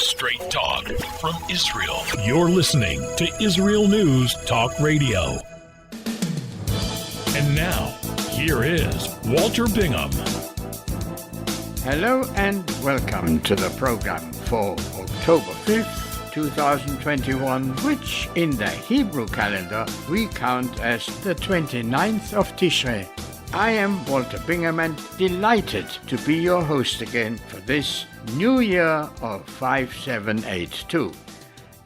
Straight talk from Israel. You're listening to Israel News Talk Radio. And now, here is Walter Bingham. Hello and welcome to the program for October 5th, 2021, which in the Hebrew calendar we count as the 29th of Tishrei. I am Walter Bingham and delighted to be your host again for this new year of 5782.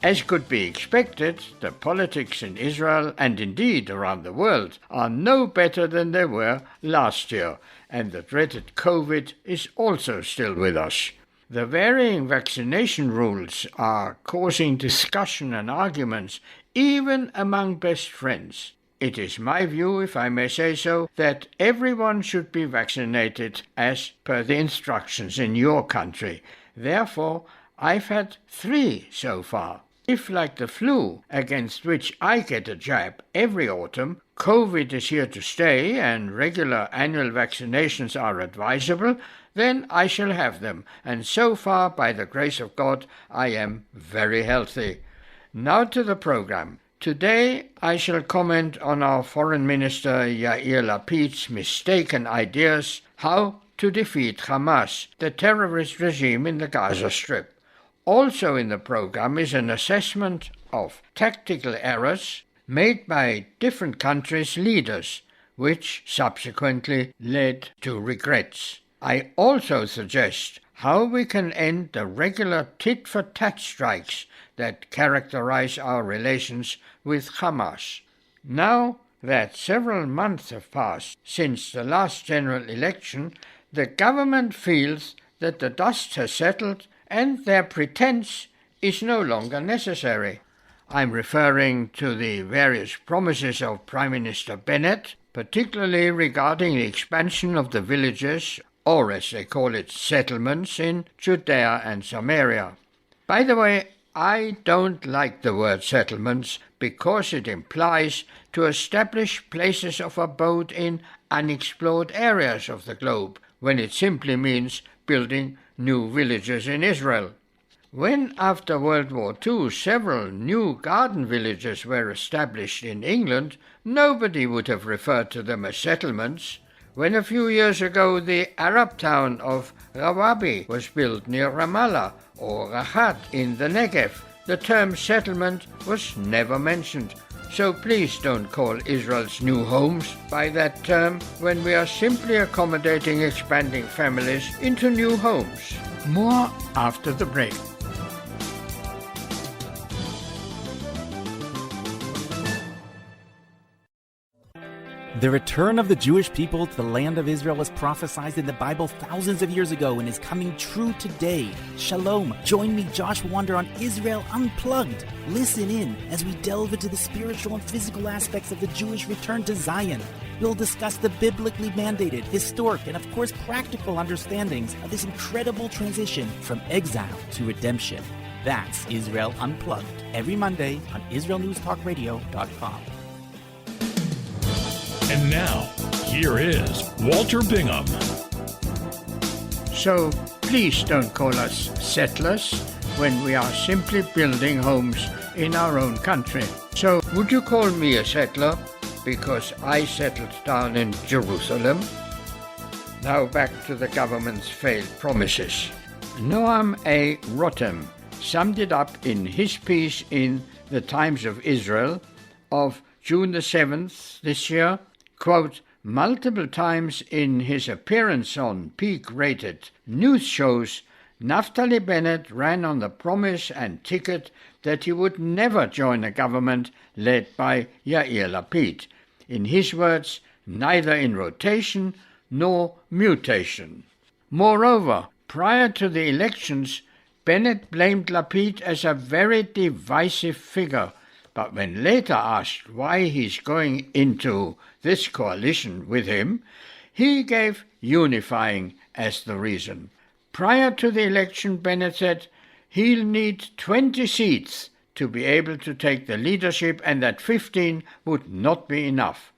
As could be expected, the politics in Israel and indeed around the world are no better than they were last year, and the dreaded COVID is also still with us. The varying vaccination rules are causing discussion and arguments even among best friends. It is my view, if I may say so, that everyone should be vaccinated as per the instructions in your country. Therefore, I've had 3 so far. If, like the flu, against which I get a jab every autumn, COVID is here to stay and regular annual vaccinations are advisable, then I shall have them, and so far, by the grace of God, I am very healthy. Now to the program. Today I shall comment on our Foreign Minister Yair Lapid's mistaken ideas how to defeat Hamas, the terrorist regime in the Gaza Strip. Also in the program is an assessment of tactical errors made by different countries' leaders, which subsequently led to regrets. I also suggest how we can end the regular tit-for-tat strikes that characterize our relations with Hamas. Now that several months have passed since the last general election, the government feels that the dust has settled and their pretense is no longer necessary. I'm referring to the various promises of Prime Minister Bennett, particularly regarding the expansion of the villages, or as they call it, settlements, in Judea and Samaria. By the way, I don't like the word settlements because it implies to establish places of abode in unexplored areas of the globe, when it simply means building new villages in Israel. When after World War II several new garden villages were established in England, nobody would have referred to them as settlements. When a few years ago the Arab town of Rawabi was built near Ramallah, or Rahat in the Negev, the term settlement was never mentioned. So please don't call Israel's new homes by that term when we are simply accommodating expanding families into new homes. More after the break. The return of the Jewish people to the land of Israel was prophesied in the Bible thousands of years ago and is coming true today. Shalom. Join me, Josh Wander, on Israel Unplugged. Listen in as we delve into the spiritual and physical aspects of the Jewish return to Zion. We'll discuss the biblically mandated, historic, and of course practical understandings of this incredible transition from exile to redemption. That's Israel Unplugged, every Monday on IsraelNewsTalkRadio.com. And now, here is Walter Bingham. So please don't call us settlers when we are simply building homes in our own country. So would you call me a settler because I settled down in Jerusalem? Now back to the government's failed promises. Noam A. Rotem summed it up in his piece in the Times of Israel of June the 7th this year. Quote, multiple times in his appearance on peak-rated news shows, Naftali Bennett ran on the promise and ticket that he would never join a government led by Yair Lapid. In his words, neither in rotation nor mutation. Moreover, prior to the elections, Bennett blamed Lapid as a very divisive figure, but when later asked why he's going into this coalition with him, he gave unifying as the reason. Prior to the election, Bennett said he'll need 20 seats to be able to take the leadership and that 15 would not be enough.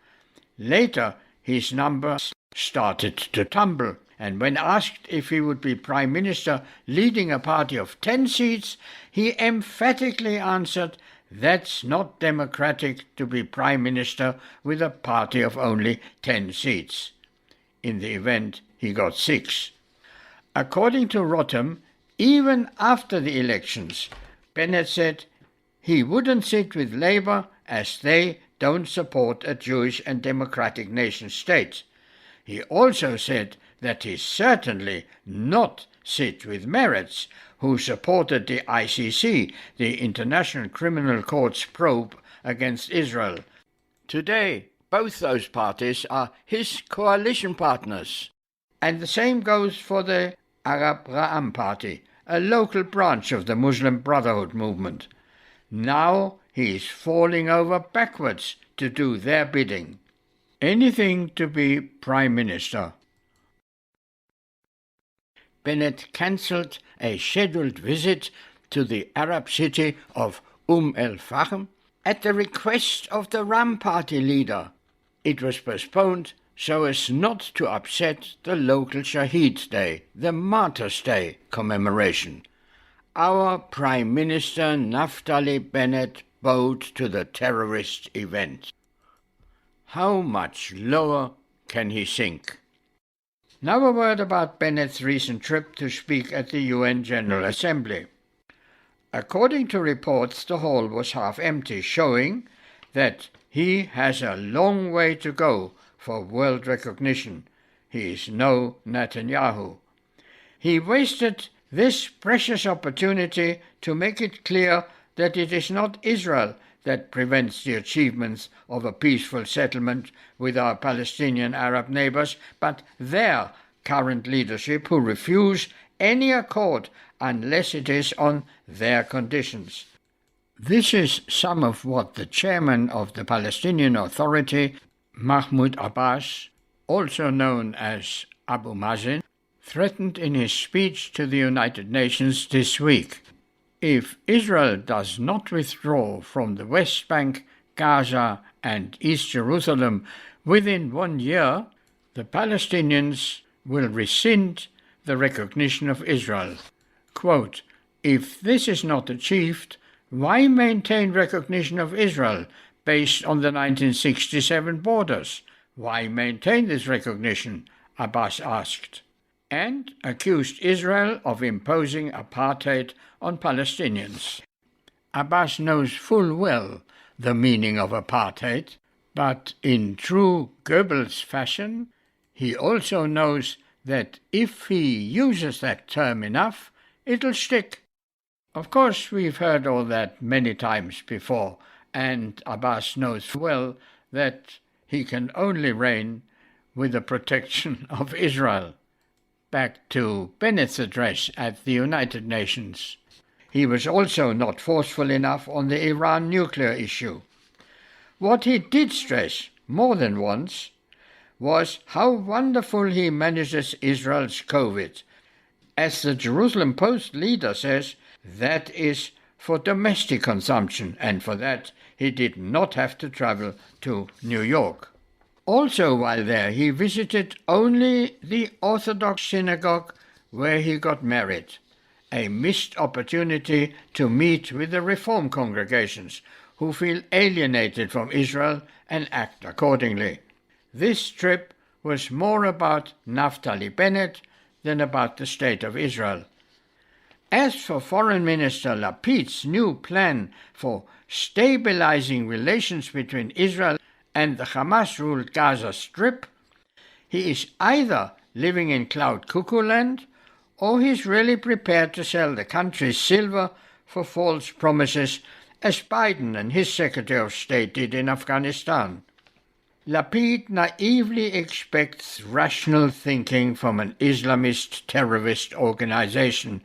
Later, his numbers started to tumble. and when asked if he would be Prime Minister leading a party of 10 seats, he emphatically answered, "That's not democratic to be Prime Minister with a party of only 10 seats." In the event, he got 6. According to Rotem, even after the elections, Bennett said he wouldn't sit with Labour as they don't support a Jewish and democratic nation state. He also said that he certainly not sit with Meretz, who supported the ICC, the International Criminal Court's probe against Israel. Today, both those parties are his coalition partners. And the same goes for the Arab Ra'am Party, a local branch of the Muslim Brotherhood movement. Now he is falling over backwards to do their bidding. Anything to be Prime Minister. Bennett cancelled a scheduled visit to the Arab city of el-Fahm at the request of the Ram Party leader. It was postponed so as not to upset the local Shaheed Day, the Martyrs' Day commemoration. Our Prime Minister Naftali Bennett bowed to the terrorist event. How much lower can he sink? Now a word about Bennett's recent trip to speak at the UN General Assembly. According to reports, the hall was half empty, showing that he has a long way to go for world recognition. He is no Netanyahu. He wasted this precious opportunity to make it clear that it is not Israel that prevents the achievements of a peaceful settlement with our Palestinian Arab neighbors, but their current leadership who refuse any accord unless it is on their conditions. This is some of what the chairman of the Palestinian Authority, Mahmoud Abbas, also known as Abu Mazen, threatened in his speech to the United Nations this week. If Israel does not withdraw from the West Bank, Gaza and East Jerusalem within 1 year, the Palestinians will rescind the recognition of Israel. Quote, "If this is not achieved, why maintain recognition of Israel based on the 1967 borders? Why maintain this recognition?" Abbas asked, and accused Israel of imposing apartheid on Palestinians. Abbas knows full well the meaning of apartheid, but in true Goebbels fashion, he also knows that if he uses that term enough, it'll stick. Of course, we've heard all that many times before, and Abbas knows well that he can only reign with the protection of Israel. Back to Bennett's address at the United Nations. He was also not forceful enough on the Iran nuclear issue. What he did stress more than once was how wonderful he manages Israel's COVID. As the Jerusalem Post leader says, that is for domestic consumption, and for that he did not have to travel to New York. Also while there, he visited only the Orthodox synagogue where he got married, a missed opportunity to meet with the Reform congregations who feel alienated from Israel and act accordingly. This trip was more about Naftali Bennett than about the state of Israel. As for Foreign Minister Lapid's new plan for stabilizing relations between Israel and the Hamas-ruled Gaza Strip, he is either living in Cloud-Cuckoo-Land or he's really prepared to sell the country's silver for false promises, as Biden and his Secretary of State did in Afghanistan. Lapid naively expects rational thinking from an Islamist terrorist organization,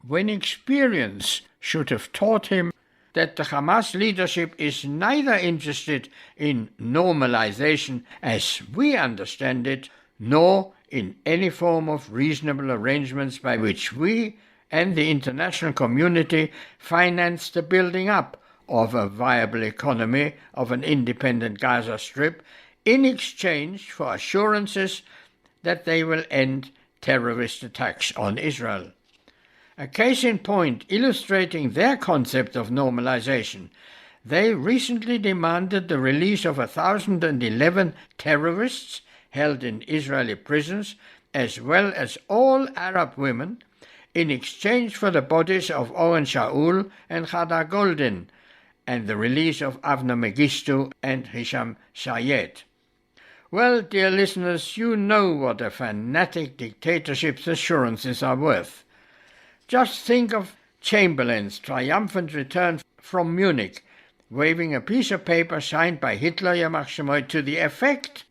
when experience should have taught him that the Hamas leadership is neither interested in normalization as we understand it, nor in any form of reasonable arrangements by which we and the international community finance the building up of a viable economy of an independent Gaza Strip in exchange for assurances that they will end terrorist attacks on Israel. A case in point illustrating their concept of normalization, they recently demanded the release of 1,011 terrorists held in Israeli prisons, as well as all Arab women, in exchange for the bodies of Owen Shaul and Hadar Goldin, and the release of Avner Mengistu and Hisham Sayed. Well, dear listeners, you know what a fanatic dictatorship's assurances are worth. Just think of Chamberlain's triumphant return from Munich, waving a piece of paper signed by Hitler Yamach Shemoy to the effect,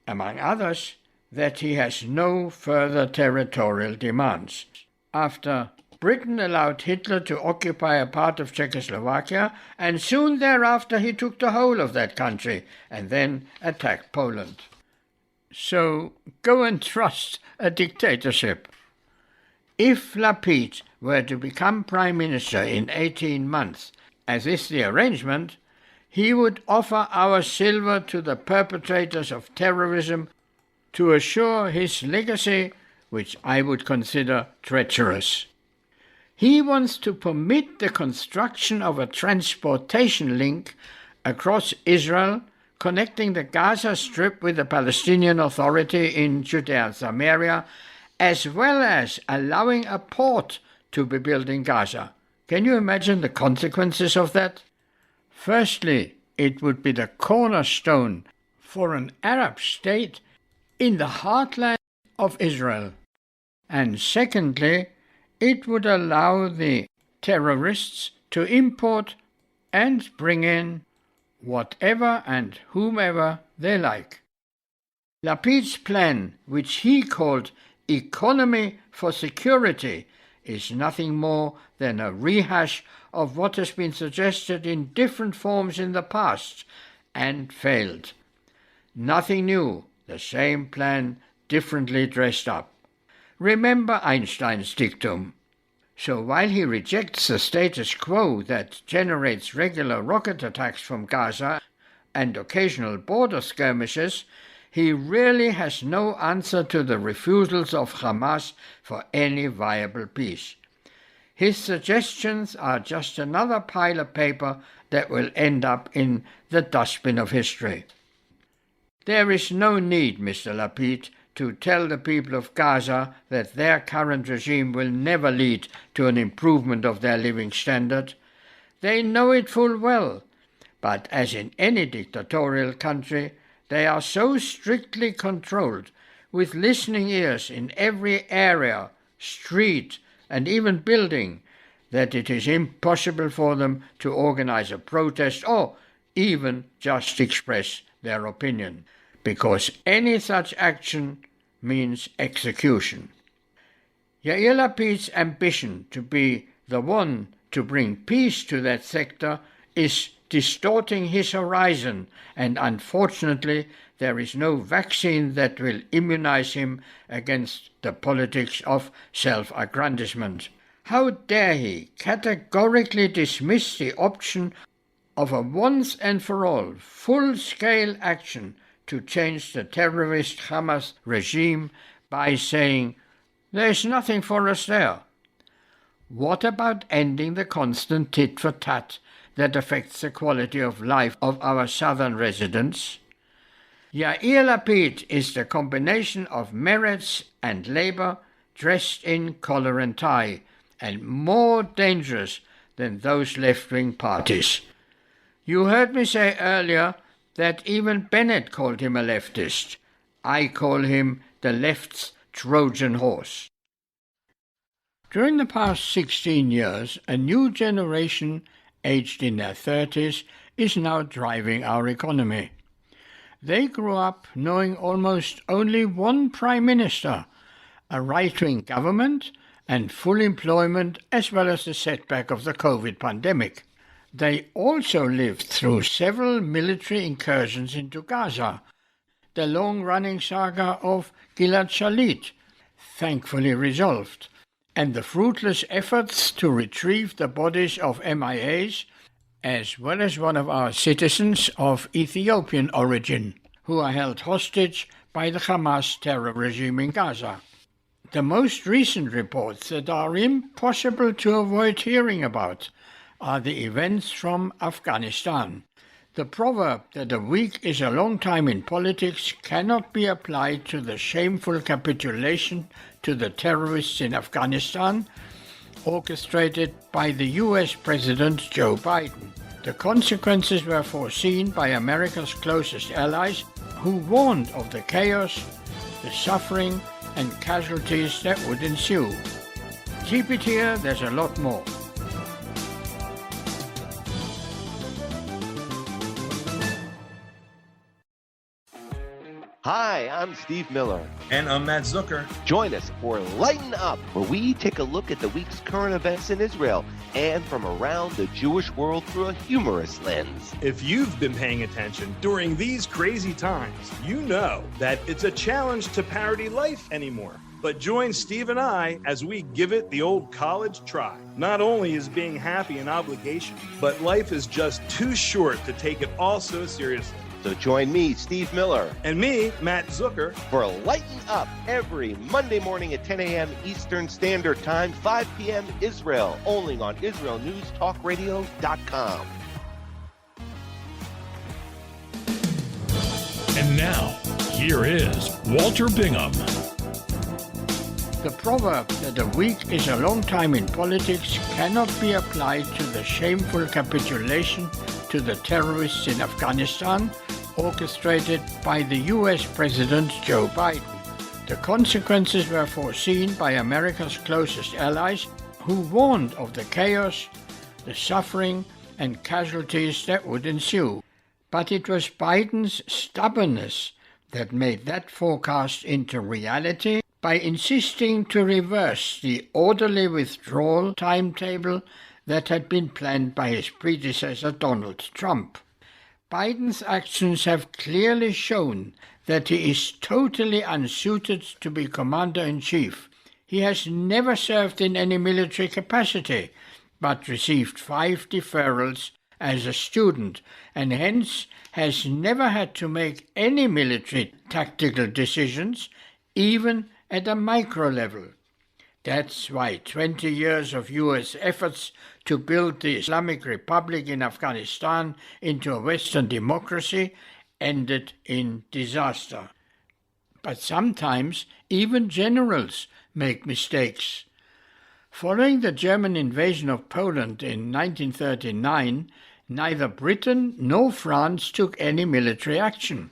among others, that he has no further territorial demands. After Britain allowed Hitler to occupy a part of Czechoslovakia, and soon thereafter he took the whole of that country and then attacked Poland. So go and trust a dictatorship. If Lapid were to become Prime Minister in 18 months, as is the arrangement, he would offer our silver to the perpetrators of terrorism to assure his legacy, which I would consider treacherous. He wants to permit the construction of a transportation link across Israel, connecting the Gaza Strip with the Palestinian Authority in Judea and Samaria, as well as allowing a port to be built in Gaza. Can you imagine the consequences of that? Firstly, it would be the cornerstone for an Arab state in the heartland of Israel. And secondly, it would allow the terrorists to import and bring in whatever and whomever they like. Lapid's plan, which he called Economy for Security, is nothing more than a rehash of what has been suggested in different forms in the past and failed. Nothing new, the same plan differently dressed up. Remember Einstein's dictum. So while he rejects the status quo that generates regular rocket attacks from Gaza and occasional border skirmishes, he really has no answer to the refusals of Hamas for any viable peace. His suggestions are just another pile of paper that will end up in the dustbin of history. There is no need, Mr. Lapid, to tell the people of Gaza that their current regime will never lead to an improvement of their living standard. They know it full well, but as in any dictatorial country, they are so strictly controlled, with listening ears in every area, street, and even building, that it is impossible for them to organize a protest or even just express their opinion, because any such action means execution. Yair Lapid's ambition to be the one to bring peace to that sector is distorting his horizon, and unfortunately there is no vaccine that will immunize him against the politics of self-aggrandizement. How dare he categorically dismiss the option of a once-and-for-all full-scale action to change the terrorist Hamas regime by saying, "There's nothing for us there." What about ending the constant tit-for-tat that affects the quality of life of our southern residents? Yair Lapid is the combination of Meretz and Labour dressed in collar and tie, and more dangerous than those left-wing parties. You heard me say earlier that even Bennett called him a leftist. I call him the left's Trojan horse. During the past 16 years, a new generation, aged in their 30s, is now driving our economy. They grew up knowing almost only one prime minister, a right-wing government, and full employment, as well as the setback of the COVID pandemic. They also lived through several military incursions into Gaza, the long-running saga of Gilad Shalit, thankfully resolved, and the fruitless efforts to retrieve the bodies of MIAs, as well as one of our citizens of Ethiopian origin, who are held hostage by the Hamas terror regime in Gaza. The most recent reports that are impossible to avoid hearing about are the events from Afghanistan. The proverb that a week is a long time in politics cannot be applied to the shameful capitulation to the terrorists in Afghanistan, orchestrated by the US President Joe Biden. The consequences were foreseen by America's closest allies, who warned of the chaos, the suffering, and casualties that would ensue. Keep it here, there's a lot more. Hi, I'm Steve Miller. And I'm Matt Zucker. Join us for Lighten Up, where we take a look at the week's current events in Israel and from around the Jewish world through a humorous lens. If you've been paying attention during these crazy times, you know that it's a challenge to parody life anymore. But join Steve and I as we give it the old college try. Not only is being happy an obligation, but life is just too short to take it all so seriously. So join me, Steve Miller. And me, Matt Zucker. For Lighten Up every Monday morning at 10 a.m. Eastern Standard Time, 5 p.m. Israel, only on IsraelNewsTalkRadio.com. And now, here is Walter Bingham. The proverb that a week is a long time in politics cannot be applied to the shameful capitulation to the terrorists in Afghanistan, orchestrated by the US President Joe Biden. The consequences were foreseen by America's closest allies, who warned of the chaos, the suffering, and casualties that would ensue. But it was Biden's stubbornness that made that forecast into reality by insisting to reverse the orderly withdrawal timetable that had been planned by his predecessor Donald Trump. Biden's actions have clearly shown that he is totally unsuited to be commander-in-chief. He has never served in any military capacity, but received 5 deferrals as a student, and hence has never had to make any military tactical decisions, even at a micro level. That's why 20 years of U.S. efforts to build the Islamic Republic in Afghanistan into a Western democracy ended in disaster. But sometimes even generals make mistakes. Following the German invasion of Poland in 1939, neither Britain nor France took any military action.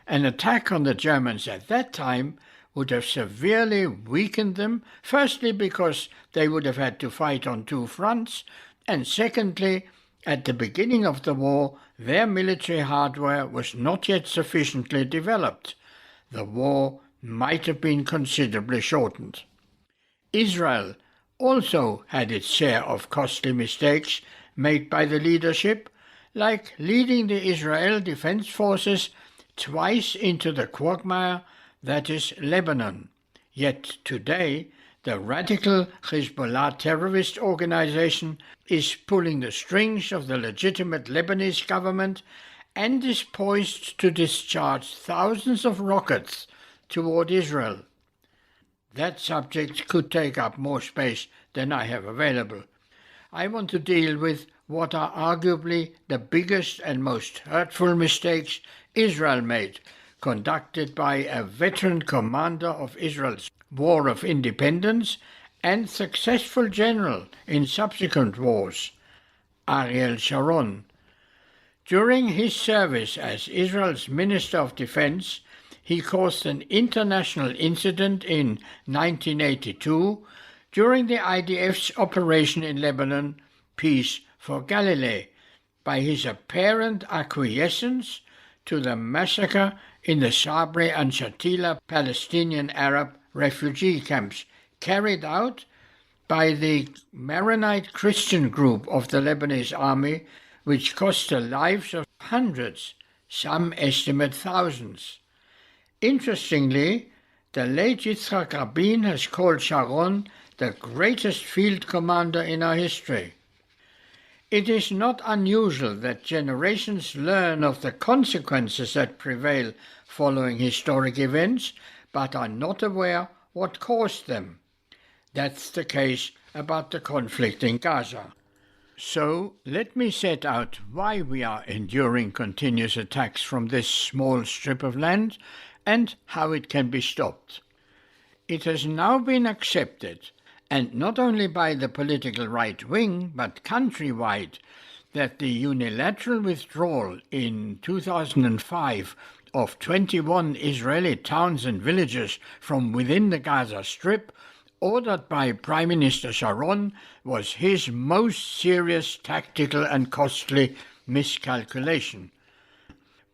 An attack on the Germans at that time would have severely weakened them, firstly because they would have had to fight on 2 fronts, and secondly, at the beginning of the war, their military hardware was not yet sufficiently developed. The war might have been considerably shortened. Israel also had its share of costly mistakes made by the leadership, like leading the Israel Defense Forces twice into the quagmire that is Lebanon. Yet today, the radical Hezbollah terrorist organization is pulling the strings of the legitimate Lebanese government and is poised to discharge thousands of rockets toward Israel. That subject could take up more space than I have available. I want to deal with what are arguably the biggest and most hurtful mistakes Israel made, conducted by a veteran commander of Israel's War of Independence and successful general in subsequent wars, Ariel Sharon. During his service as Israel's Minister of Defense, he caused an international incident in 1982 during the IDF's operation in Lebanon, Peace for Galilee, by his apparent acquiescence to the massacre in the Sabri and Shatila Palestinian Arab refugee camps carried out by the Maronite Christian group of the Lebanese army, which cost the lives of hundreds, some estimate thousands. Interestingly, the late Yitzhak Rabin has called Sharon the greatest field commander in our history. It is not unusual that generations learn of the consequences that prevail following historic events, but are not aware what caused them. That's the case about the conflict in Gaza. So let me set out why we are enduring continuous attacks from this small strip of land and how it can be stopped. It has now been accepted, and not only by the political right wing, but countrywide, that the unilateral withdrawal in 2005 of 21 Israeli towns and villages from within the Gaza Strip, ordered by Prime Minister Sharon, was his most serious tactical and costly miscalculation.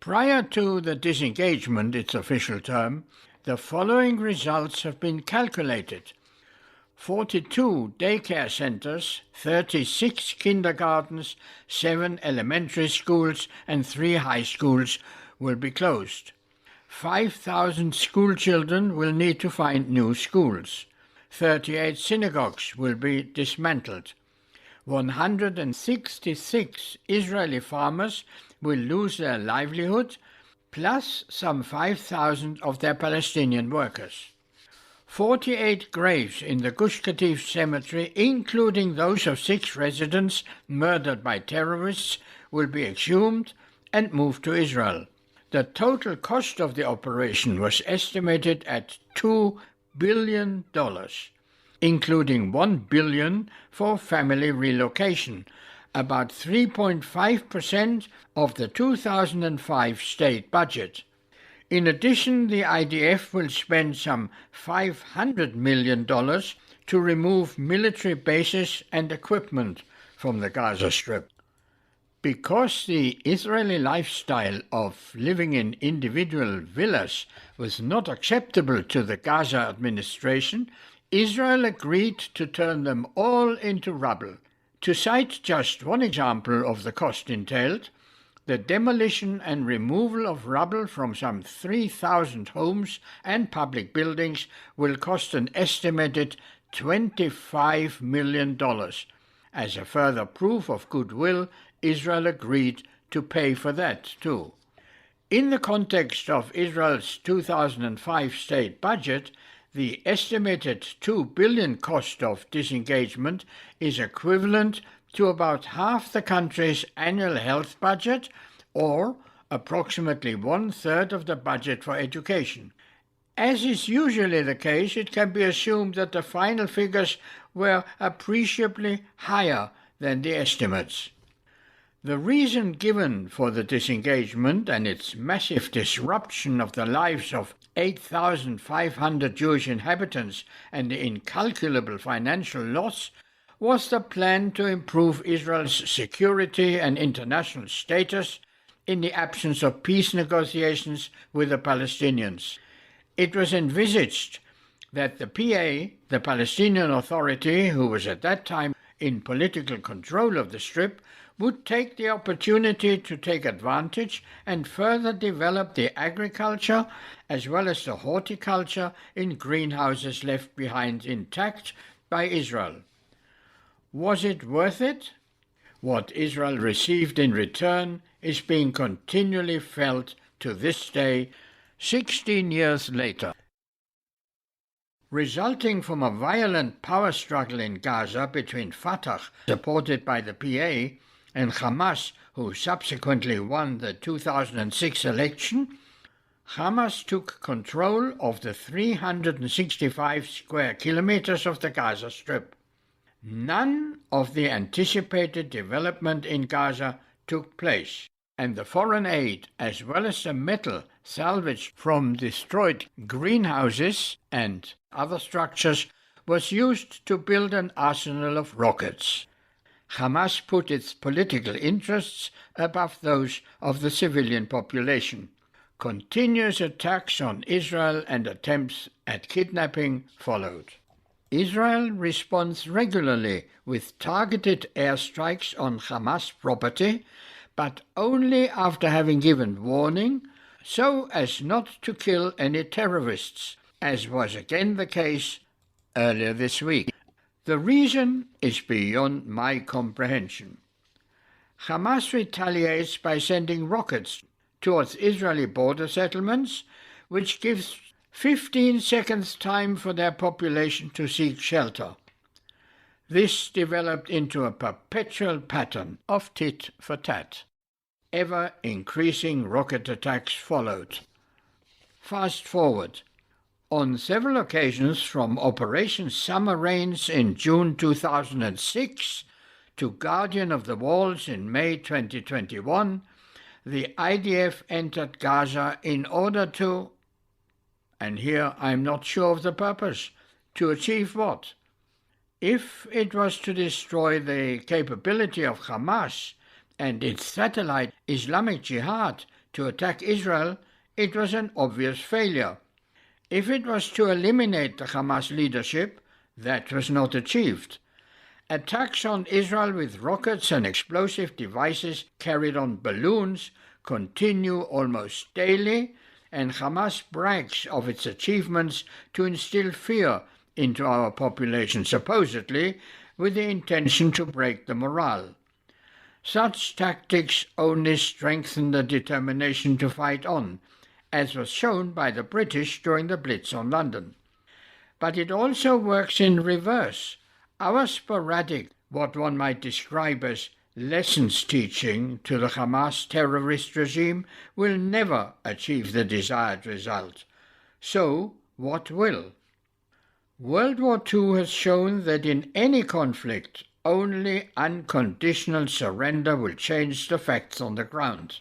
Prior to the disengagement, its official term, the following results have been calculated. 42 daycare centers, 36 kindergartens, 7 elementary schools and 3 high schools will be closed. 5,000 school children will need to find new schools. 38 synagogues will be dismantled. 166 Israeli farmers will lose their livelihood, plus some 5,000 of their Palestinian workers. 48 graves in the Gush Katif cemetery, including those of 6 residents murdered by terrorists, will be exhumed and moved to Israel. The total cost of the operation was estimated at $2 billion, including $1 billion for family relocation, about 3.5% of the 2005 state budget. In addition, the IDF will spend some $500 million to remove military bases and equipment from the Gaza Strip. Because the Israeli lifestyle of living in individual villas was not acceptable to the Gaza administration, Israel agreed to turn them all into rubble. To cite just one example of the cost entailed, the demolition and removal of rubble from some 3,000 homes and public buildings will cost an estimated $25 million. As a further proof of goodwill, Israel agreed to pay for that too. In the context of Israel's 2005 state budget, the estimated $2 billion cost of disengagement is equivalent to about half the country's annual health budget, or approximately 1/3 of the budget for education. As is usually the case, it can be assumed that the final figures were appreciably higher than the estimates. The reason given for the disengagement and its massive disruption of the lives of 8,500 Jewish inhabitants and the incalculable financial loss was the plan to improve Israel's security and international status in the absence of peace negotiations with the Palestinians. It was envisaged that the PA, the Palestinian Authority, who was at that time in political control of the Strip, would take the opportunity to take advantage and further develop the agriculture as well as the horticulture in greenhouses left behind intact by Israel. Was it worth it? What Israel received in return is being continually felt to this day, 16 years later. Resulting from a violent power struggle in Gaza between Fatah, supported by the PA, and Hamas, who subsequently won the 2006 election, Hamas took control of the 365 square kilometers of the Gaza Strip. None of the anticipated development in Gaza took place, and the foreign aid, as well as the metal salvaged from destroyed greenhouses and other structures, was used to build an arsenal of rockets. Hamas put its political interests above those of the civilian population. Continuous attacks on Israel and attempts at kidnapping followed. Israel responds regularly with targeted airstrikes on Hamas property, but only after having given warning, so as not to kill any terrorists, as was again the case earlier this week. The reason is beyond my comprehension. Hamas retaliates by sending rockets towards Israeli border settlements, which gives 15 seconds time for their population to seek shelter. This developed into a perpetual pattern of tit for tat. Ever-increasing rocket attacks followed. Fast forward. On several occasions, from Operation Summer Rains in June 2006 to Guardian of the Walls in May 2021, the IDF entered Gaza in order to, and here I'm not sure of the purpose, to achieve what? If it was to destroy the capability of Hamas and its satellite Islamic Jihad to attack Israel, it was an obvious failure. If it was to eliminate the Hamas leadership, that was not achieved. Attacks on Israel with rockets and explosive devices carried on balloons continue almost daily, and Hamas brags of its achievements to instill fear into our population, supposedly with the intention to break the morale. Such tactics only strengthen the determination to fight on, as was shown by the British during the Blitz on London. But it also works in reverse. Our sporadic, what one might describe as lessons teaching to the Hamas terrorist regime will never achieve the desired result. So, what will? World War II has shown that in any conflict, only unconditional surrender will change the facts on the ground.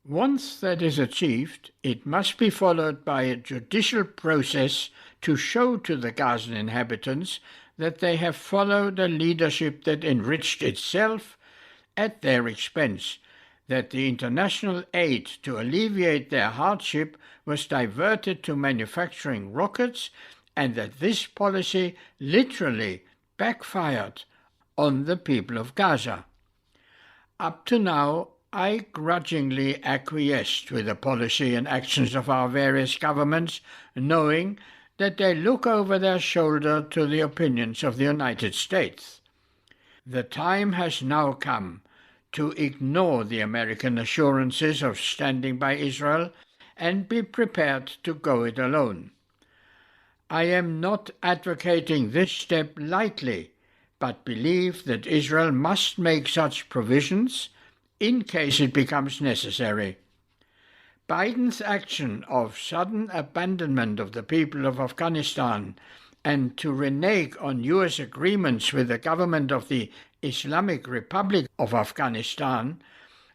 Once that is achieved, it must be followed by a judicial process to show to the Gazan inhabitants that they have followed a leadership that enriched itself at their expense, that the international aid to alleviate their hardship was diverted to manufacturing rockets, and that this policy literally backfired on the people of Gaza. Up to now, I grudgingly acquiesced with the policy and actions of our various governments, knowing that they look over their shoulder to the opinions of the United States. The time has now come to ignore the American assurances of standing by Israel and be prepared to go it alone. I am not advocating this step lightly, but believe that Israel must make such provisions in case it becomes necessary. Biden's action of sudden abandonment of the people of Afghanistan and to renege on U.S. agreements with the government of the Islamic Republic of Afghanistan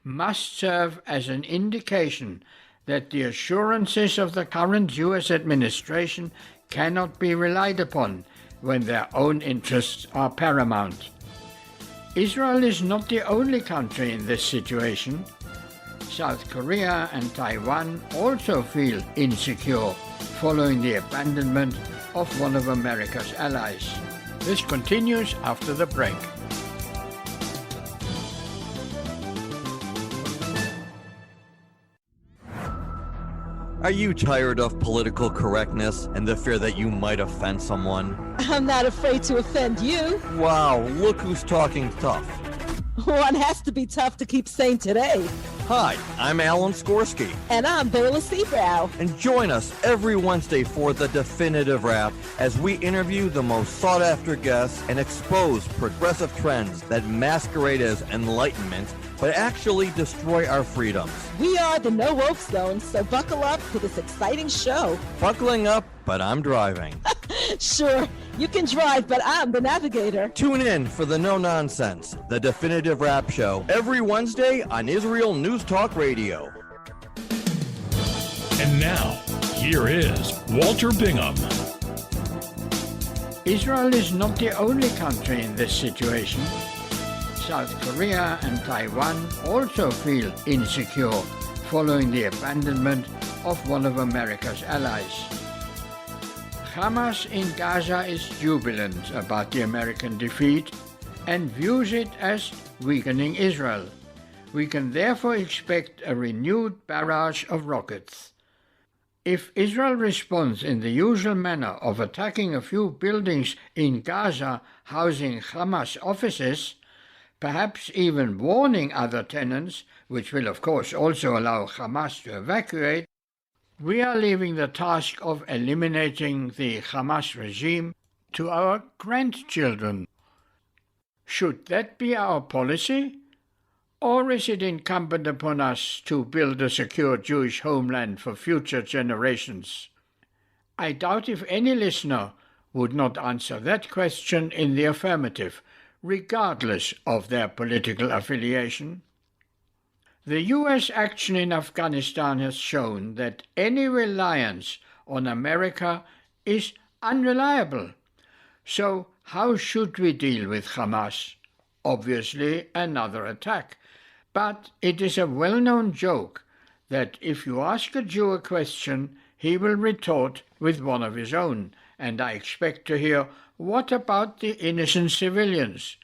must serve as an indication that the assurances of the current U.S. administration cannot be relied upon when their own interests are paramount. Israel is not the only country in this situation. South Korea and Taiwan also feel insecure following the abandonment of one of America's allies. This continues after the break. Are you tired of political correctness and the fear that you might offend someone? I'm not afraid to offend you. Wow, look who's talking tough. One has to be tough to keep sane today. Hi, I'm Alan Skorsky. And I'm Bela Seabrow. And join us every Wednesday for The Definitive Wrap as we interview the most sought-after guests and expose progressive trends that masquerade as enlightenment but actually destroy our freedoms. We are the No Woke Zone, so buckle up to this exciting show. Buckling up, but I'm driving. Sure, you can drive, but I'm the navigator. Tune in for The No Nonsense, The Definitive Wrap Show, every Wednesday on Israel News Talk Radio. And now, here is Walter Bingham. Israel is not the only country in this situation. South Korea and Taiwan also feel insecure following the abandonment of one of America's allies. Hamas in Gaza is jubilant about the American defeat and views it as weakening Israel. We can therefore expect a renewed barrage of rockets. If Israel responds in the usual manner of attacking a few buildings in Gaza housing Hamas offices, perhaps even warning other tenants, which will of course also allow Hamas to evacuate, We are leaving the task of eliminating the Hamas regime to our grandchildren. Should that be our policy? Or is it incumbent upon us to build a secure Jewish homeland for future generations? I doubt if any listener would not answer that question in the affirmative, regardless of their political affiliation. The U.S. action in Afghanistan has shown that any reliance on America is unreliable. So how should we deal with Hamas? Obviously another attack. But it is a well-known joke that if you ask a Jew a question, he will retort with one of his own, and I expect to hear, "What about the innocent civilians?"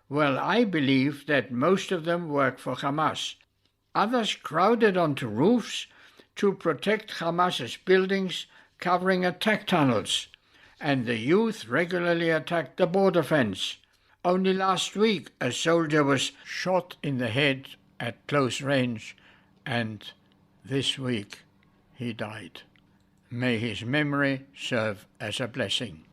Well, I believe that most of them work for Hamas. Others crowded onto roofs to protect Hamas's buildings covering attack tunnels, and the youth regularly attacked the border fence. Only last week a soldier was shot in the head at close range, and this week he died. May his memory serve as a blessing.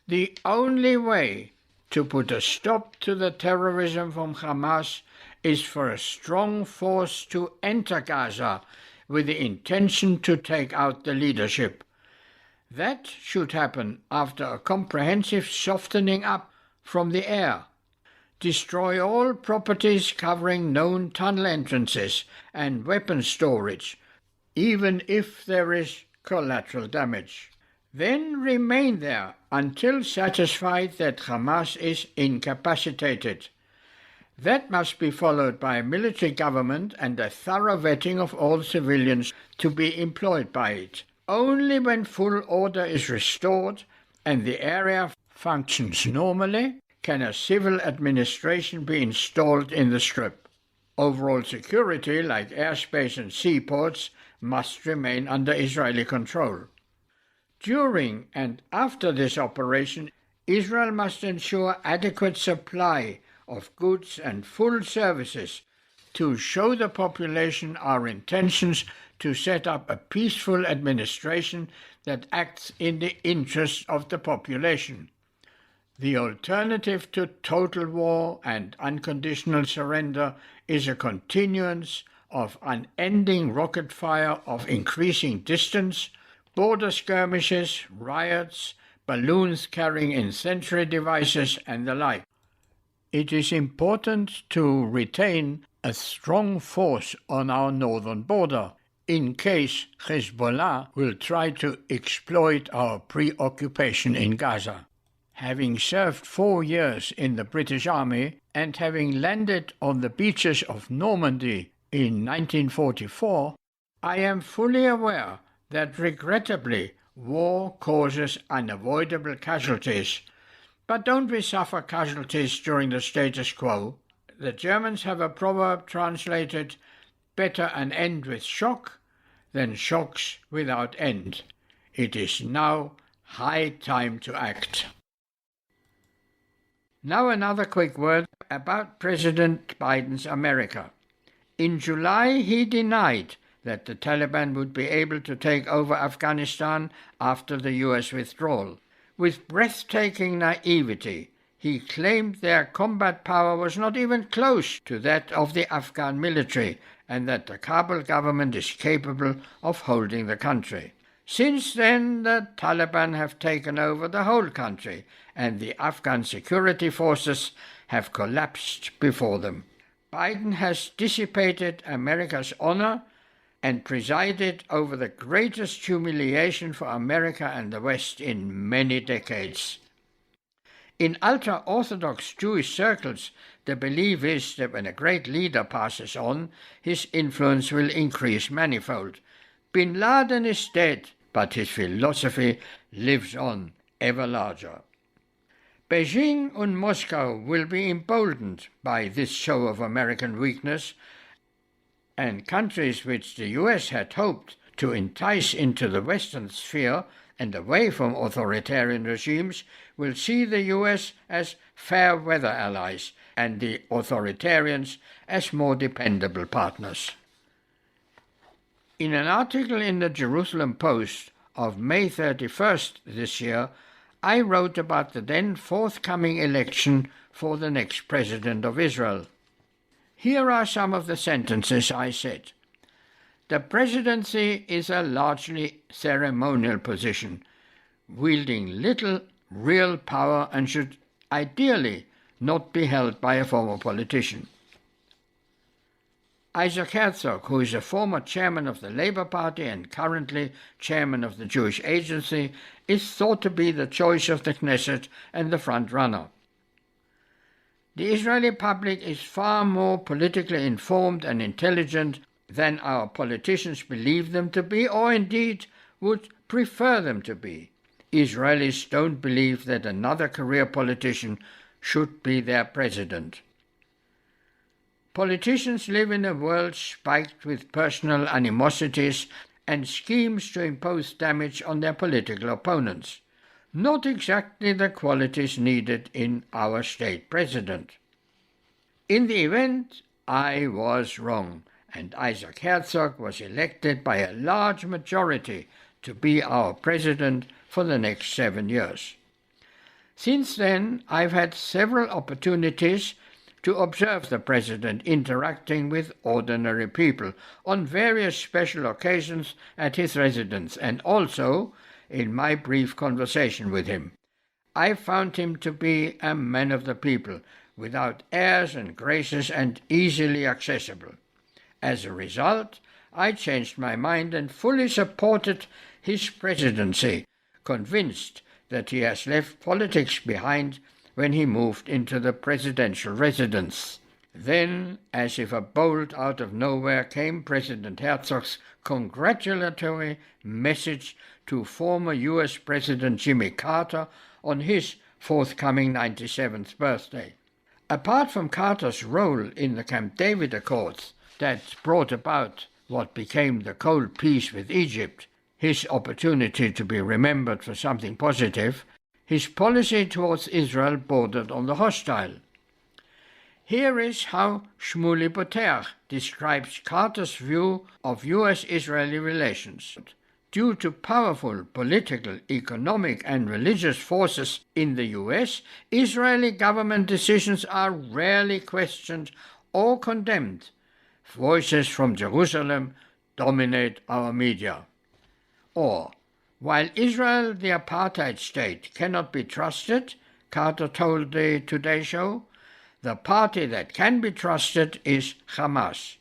The only way to put a stop to the terrorism from Hamas is for a strong force to enter Gaza with the intention to take out the leadership. That should happen after a comprehensive softening up from the air. Destroy all properties covering known tunnel entrances and weapon storage, even if there is collateral damage. Then remain there until satisfied that Hamas is incapacitated. That must be followed by a military government and a thorough vetting of all civilians to be employed by it. Only when full order is restored and the area functions normally can a civil administration be installed in the Strip. Overall security, like airspace and seaports, must remain under Israeli control. During and after this operation, Israel must ensure adequate supply of goods and full services to show the population our intentions to set up a peaceful administration that acts in the interests of the population. The alternative to total war and unconditional surrender is a continuance of unending rocket fire of increasing distance, border skirmishes, riots, balloons carrying incendiary devices, and the like. It is important to retain a strong force on our northern border, in case Hezbollah will try to exploit our preoccupation in Gaza. Having served 4 years in the British Army and having landed on the beaches of Normandy in 1944, I am fully aware that regrettably war causes unavoidable casualties. But don't we suffer casualties during the status quo? The Germans have a proverb translated, "Better an end with shock than shocks without end." It is now high time to act. Now another quick word about President Biden's America. In July, he denied that the Taliban would be able to take over Afghanistan after the U.S. withdrawal. With breathtaking naivety, he claimed their combat power was not even close to that of the Afghan military, and that the Kabul government is capable of holding the country. Since then, the Taliban have taken over the whole country, and the Afghan security forces have collapsed before them. Biden has dissipated America's honor and presided over the greatest humiliation for America and the West in many decades. In ultra-Orthodox Jewish circles, the belief is that when a great leader passes on, his influence will increase manifold. Bin Laden is dead, but his philosophy lives on ever larger. Beijing and Moscow will be emboldened by this show of American weakness, and countries which the US had hoped to entice into the Western sphere and away from authoritarian regimes will see the US as fair-weather allies and the authoritarians as more dependable partners. In an article in the Jerusalem Post of May 31st this year, I wrote about the then forthcoming election for the next president of Israel. Here are some of the sentences I said. The presidency is a largely ceremonial position, wielding little real power and should ideally not be held by a former politician. Isaac Herzog, who is a former chairman of the Labour Party and currently chairman of the Jewish Agency, is thought to be the choice of the Knesset and the front runner. The Israeli public is far more politically informed and intelligent than our politicians believe them to be, or indeed would prefer them to be. Israelis don't believe that another career politician should be their president. Politicians live in a world spiked with personal animosities and schemes to impose damage on their political opponents. Not exactly the qualities needed in our state president. In the event, I was wrong, and Isaac Herzog was elected by a large majority to be our president for the next 7 years. Since then, I've had several opportunities to observe the president interacting with ordinary people on various special occasions at his residence and also in my brief conversation with him. I found him to be a man of the people, without airs and graces and easily accessible. As a result, I changed my mind and fully supported his presidency, convinced that he has left politics behind when he moved into the presidential residence. Then, as if a bolt out of nowhere, came President Herzog's congratulatory message to former U.S. President Jimmy Carter on his forthcoming 97th birthday. Apart from Carter's role in the Camp David Accords that brought about what became the Cold Peace with Egypt, his opportunity to be remembered for something positive, his policy towards Israel bordered on the hostile. Here is how Shmuley Boteach describes Carter's view of U.S.-Israeli relations. Due to powerful political, economic, and religious forces in the U.S., Israeli government decisions are rarely questioned or condemned. Voices from Jerusalem dominate our media. Or, while Israel, the apartheid state, cannot be trusted, Carter told the Today Show, the party that can be trusted is Hamas.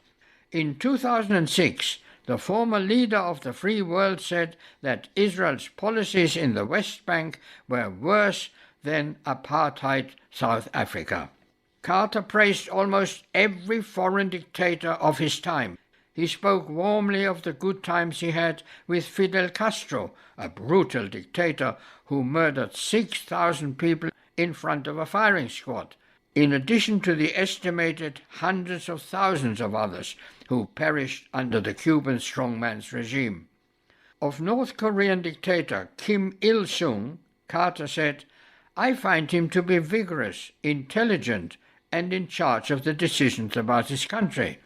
In 2006, the former leader of the free world said that Israel's policies in the West Bank were worse than apartheid South Africa. Carter praised almost every foreign dictator of his time. He spoke warmly of the good times he had with Fidel Castro, a brutal dictator who murdered 6,000 people in front of a firing squad, in addition to the estimated hundreds of thousands of others who perished under the Cuban strongman's regime. Of North Korean dictator Kim Il-sung, Carter said, "I find him to be vigorous, intelligent, and in charge of the decisions about his country.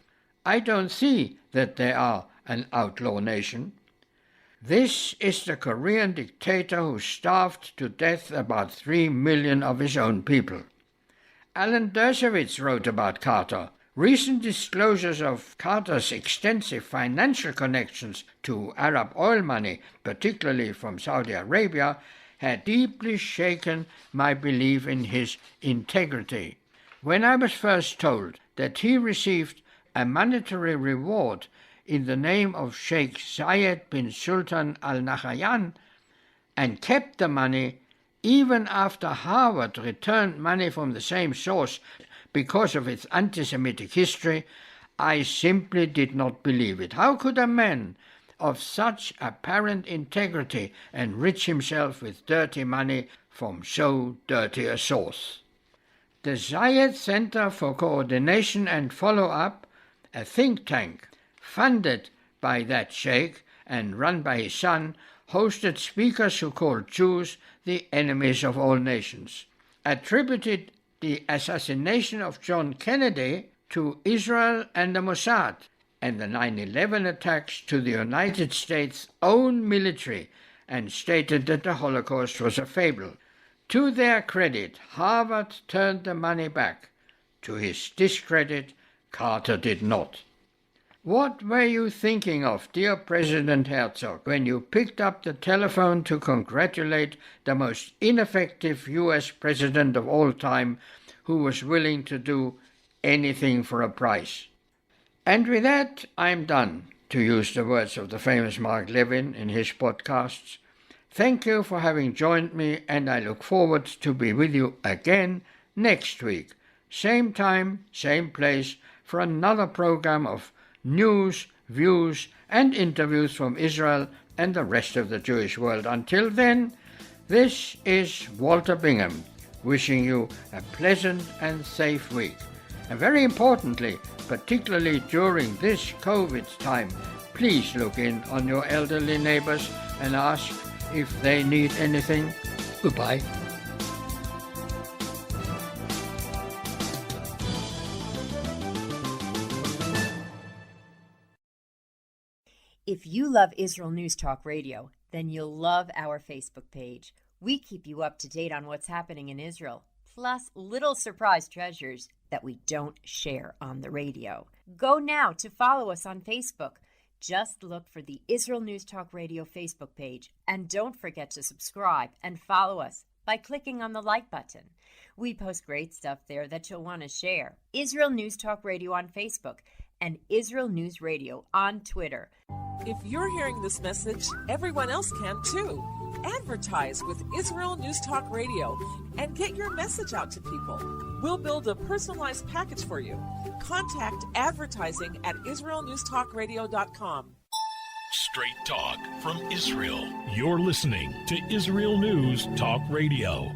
I don't see that they are an outlaw nation." This is the Korean dictator who starved to death about 3 million of his own people. Alan Dershowitz wrote about Carter. Recent disclosures of Carter's extensive financial connections to Arab oil money, particularly from Saudi Arabia, had deeply shaken my belief in his integrity. When I was first told that he received a monetary reward in the name of Sheikh Zayed bin Sultan Al Nahyan and kept the money even after Harvard returned money from the same source because of its anti-Semitic history, I simply did not believe it. How could a man of such apparent integrity enrich himself with dirty money from so dirty a source? The Zayed Center for Coordination and Follow-up, a think tank funded by that sheikh and run by his son, hosted speakers who called Jews the enemies of all nations, attributed the assassination of John Kennedy to Israel and the Mossad, and the 9/11 attacks to the United States' own military and stated that the Holocaust was a fable. To their credit, Harvard turned the money back. To his discredit, Carter did not. What were you thinking of, dear President Herzog, when you picked up the telephone to congratulate the most ineffective U.S. president of all time who was willing to do anything for a price? And with that, I'm done, to use the words of the famous Mark Levin in his podcasts. Thank you for having joined me, and I look forward to be with you again next week. Same time, same place, for another program of news, views, and interviews from Israel and the rest of the Jewish world. Until then, this is Walter Bingham, wishing you a pleasant and safe week. And very importantly, particularly during this COVID time, please look in on your elderly neighbors and ask if they need anything. Goodbye. If you love Israel News Talk Radio, then you'll love our Facebook page. We keep you up to date on what's happening in Israel, plus little surprise treasures that we don't share on the radio. Go now to follow us on Facebook. Just look for the Israel News Talk Radio Facebook page, and don't forget to subscribe and follow us by clicking on the like button. We post great stuff there that you'll want to share. Israel News Talk Radio on Facebook and Israel News Radio on Twitter. If you're hearing this message, everyone else can too. Advertise with Israel News Talk Radio and get your message out to people. We'll build a personalized package for you. Contact advertising at israelnewstalkradio.com. Straight talk from Israel. You're listening to Israel News Talk Radio.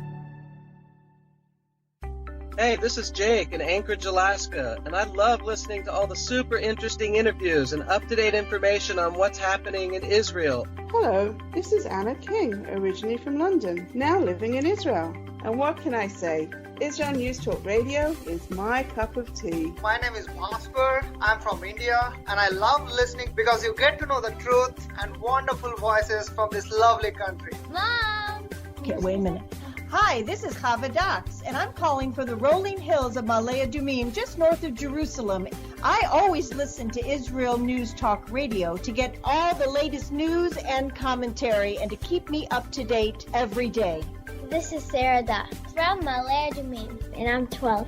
Hey, this is Jake in Anchorage, Alaska, and I love listening to all the super interesting interviews and up-to-date information on what's happening in Israel. Hello, this is Anna King, originally from London, now living in Israel. And what can I say? Israel News Talk Radio is my cup of tea. My name is Bhaskar. I'm from India, and I love listening because you get to know the truth and wonderful voices from this lovely country. Mom! Okay, wait a minute. Hi, this is Chava Dax, and I'm calling for the rolling hills of Malay Adumim, just north of Jerusalem. I always listen to Israel News Talk Radio to get all the latest news and commentary and to keep me up to date every day. This is Sarah Dax from Malay Adumim, and I'm 12.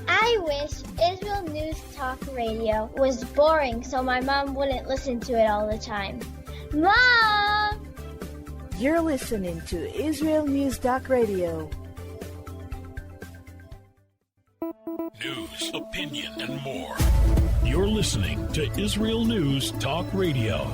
I wish Israel News Talk Radio was boring so my mom wouldn't listen to it all the time. Mom! You're listening to Israel News Talk Radio. News, opinion, and more. You're listening to Israel News Talk Radio.